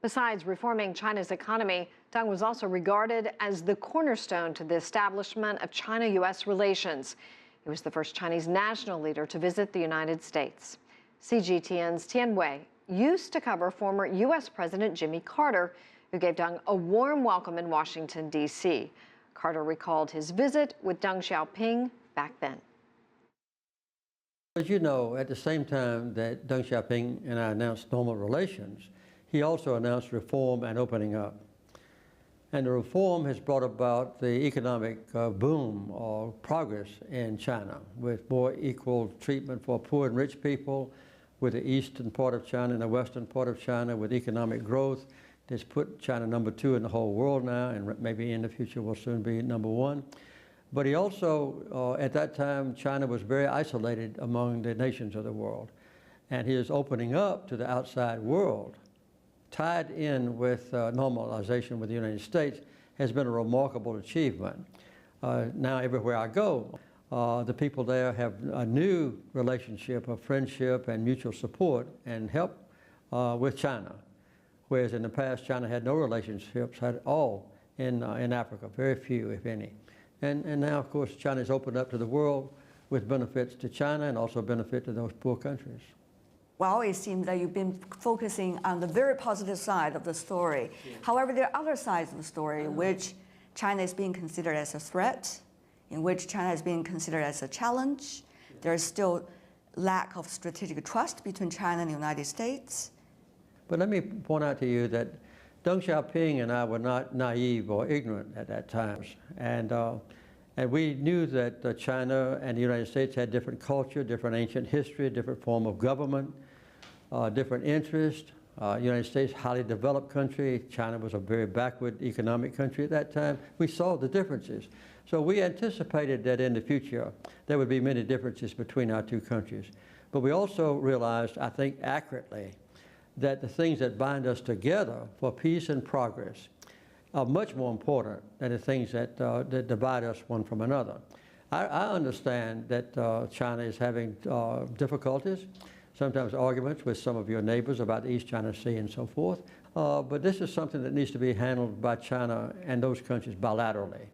Besides reforming China's economy, Deng was also regarded as the cornerstone to the establishment of China-U.S. relations. He was the first Chinese national leader to visit the United States. CGTN's Tian used to cover former U.S. President Jimmy Carter, who gave Deng a warm welcome in Washington, D.C. Carter recalled his visit with Deng Xiaoping back then. As you know, at the same time that Deng Xiaoping and I announced normal relations, he also announced reform and opening up. And the reform has brought about the economic boom or progress in China, with more equal treatment for poor and rich people, with the eastern part of China and the western part of China, with economic growth. That's put China #2 in the whole world now, and maybe in the future will soon be #1. But he also, at that time, China was very isolated among the nations of the world. And his opening up to the outside world, tied in with normalization with the United States, has been a remarkable achievement. Now everywhere I go, the people there have a new relationship of friendship and mutual support and help with China. Whereas in the past, China had no relationships at all in Africa, very few, if any. And now, of course, China is opened up to the world with benefits to China and also benefit to those poor countries. Well, it seems that you've been focusing on the very positive side of the story. Yeah. However, there are other sides of the story in which China is being considered as a threat, in which China is being considered as a challenge. There is still lack of strategic trust between China and the United States. But let me point out to you that Deng Xiaoping and I were not naive or ignorant at that time. And we knew that China and the United States had different culture, different ancient history, different form of government, different interests. United States, highly developed country. China was a very backward economic country at that time. We saw the differences. So we anticipated that in the future there would be many differences between our two countries. But we also realized, I think accurately, that the things that bind us together for peace and progress are much more important than the things that divide us one from another. I understand that China is having difficulties, sometimes arguments with some of your neighbors about the East China Sea and so forth, but this is something that needs to be handled by China and those countries bilaterally.